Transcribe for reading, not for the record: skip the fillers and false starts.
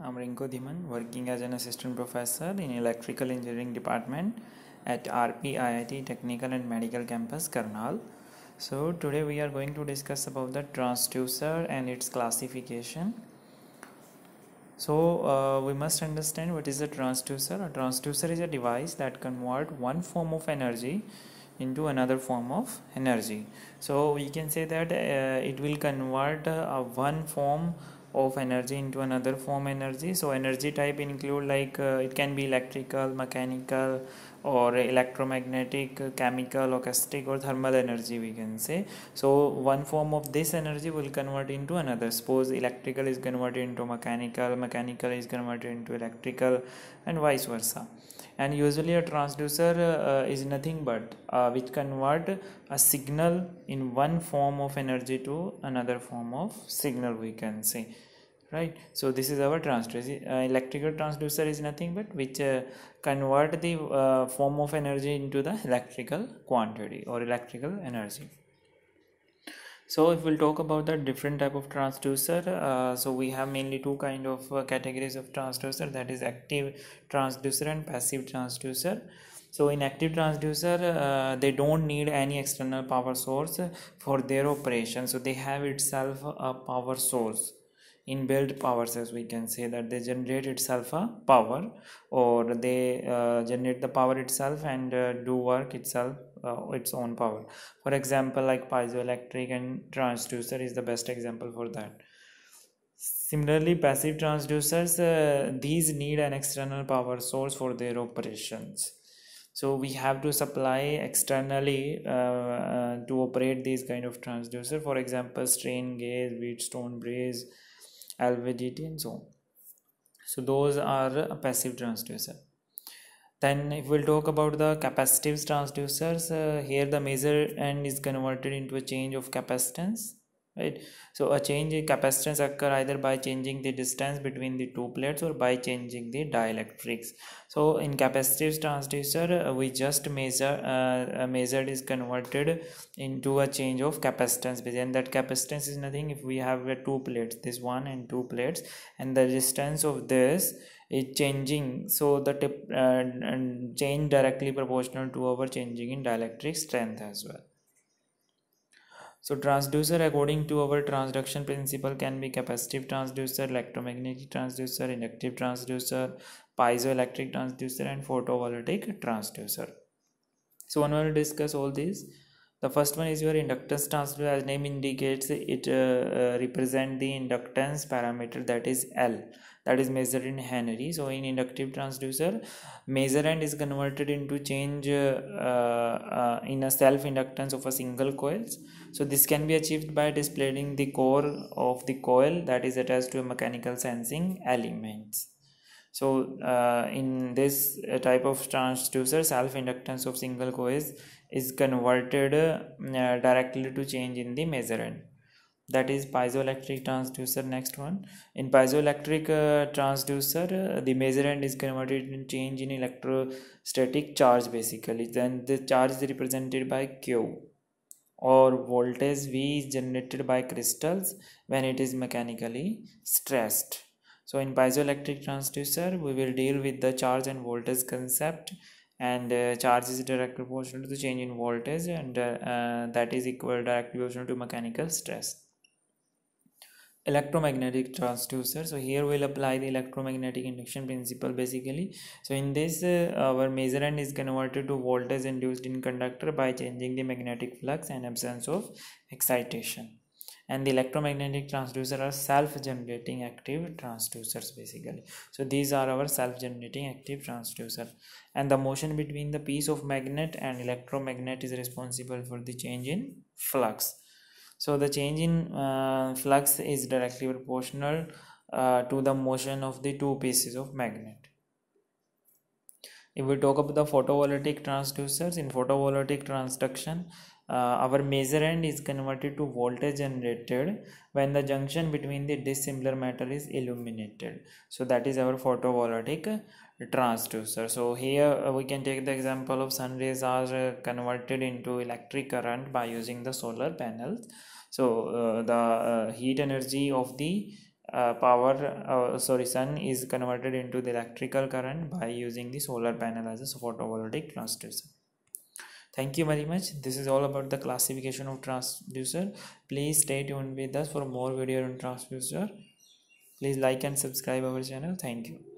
I'm Rinku Dhiman, working as an assistant professor in electrical engineering department at RPIIT Technical and Medical Campus, Karnal. So today we are going to discuss about the transducer and its classification. So we must understand what is a transducer. A transducer is a device that converts one form of energy into another form of energy. So we can say that it will convert one form of energy into another form energy. So energy type include like it can be electrical, mechanical, or electromagnetic, chemical, acoustic, or thermal energy, we can say. So one form of this energy will convert into another. Suppose electrical is converted into mechanical, mechanical is converted into electrical, and vice versa. And usually a transducer is nothing but which convert a signal in one form of energy to another form of signal, we can say, right? So this is our transducer. Electrical transducer is nothing but which convert the form of energy into the electrical quantity or electrical energy. So if we'll talk about the different type of transducer, so we have mainly two kind of categories of transducer, that is active transducer and passive transducer. So in active transducer, they don't need any external power source for their operation. So they have itself a power source, inbuilt power source, we can say that they generate itself a power, or they generate the power itself and do work itself its own power. For example, like piezoelectric and transducer is the best example for that. Similarly, passive transducers, these need an external power source for their operations. So we have to supply externally to operate these kind of transducer. For example, strain gauge, Wheatstone brace, LVDT, and so on. So those are a passive transducer. Then if we'll talk about the capacitive transducers, here the measurand is converted into a change of capacitance, right? So a change in capacitance occur either by changing the distance between the two plates or by changing the dielectrics. So in capacitive transducer, we just measured is converted into a change of capacitance, and that capacitance is nothing if we have two plates, this one and two plates, and the distance of this is changing, so the change directly proportional to our changing in dielectric strength as well. So transducer according to our transduction principle can be capacitive transducer, electromagnetic transducer, inductive transducer, piezoelectric transducer, and photovoltaic transducer. So one will discuss all these. The first one is your inductance transducer. As name indicates, it represent the inductance parameter, that is L, that is measured in Henry. So in inductive transducer, measurand is converted into change in a self inductance of a single coils. So this can be achieved by displacing the core of the coil that is attached to a mechanical sensing elements. So in this type of transducer, self inductance of single coils is converted directly to change in the measurand, that is piezoelectric transducer. Next one, in piezoelectric transducer, the measurand is converted in change in electrostatic charge basically. Then the charge is represented by Q, or voltage V is generated by crystals when it is mechanically stressed. So in piezoelectric transducer, we will deal with the charge and voltage concept, and charge is directly proportional to the change in voltage, and that is equal directly proportional to mechanical stress. Electromagnetic transducer, so here we'll apply the electromagnetic induction principle basically. So in this our measurand is converted to voltage induced in conductor by changing the magnetic flux and absence of excitation. And the electromagnetic transducer are self-generating active transducers basically. So these are our self-generating active transducer, and the motion between the piece of magnet and electromagnet is responsible for the change in flux. So the change in flux is directly proportional to the motion of the two pieces of magnet. If we talk about the photovoltaic transducers, in photovoltaic transduction, our measurand is converted to voltage generated when the junction between the dissimilar metal is illuminated. So that is our photovoltaic transducer. So here we can take the example of sun rays are converted into electric current by using the solar panels. So the heat energy of the sun is converted into the electrical current by using the solar panel as a photovoltaic transducer. Thank you very much. This is all about the classification of transducer. Please stay tuned with us for more video on transducer. Please like and subscribe our channel. Thank you.